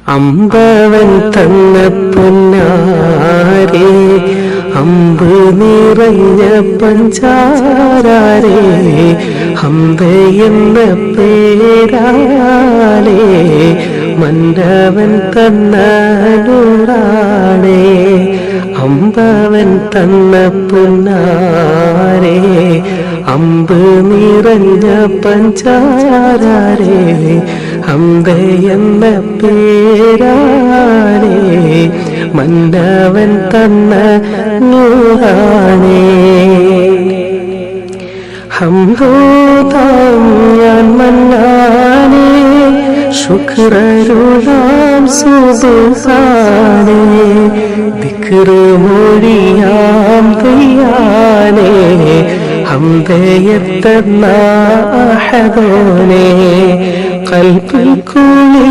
അമ്പവൻ തന്ന പൊന്നാരേ, അമ്പ് നിറഞ്ഞ പഞ്ചാരേ, ഹംദ എന്ന പേരാലേ മന്നവൻ തന്ന നൂറാണേ. അമ്പവൻ തന്ന പൊന്നാരേ, അമ്പ് നിറഞ്ഞ പഞ്ചാരേ, ഹംദ എന്ന പേരാണേ മന്നവൻ തന്ന നൂറാണേ. ഹംദോദാം ഞാൻ മന്നാനേ, ശുക്രരുളാം സുബ്ഹാനേ, ദിക്ർ മൊഴിയാം ദയ്യാനേ, ഹംദയത്തന്ന അഹദോനേ, ഖൽബിൽ കുളി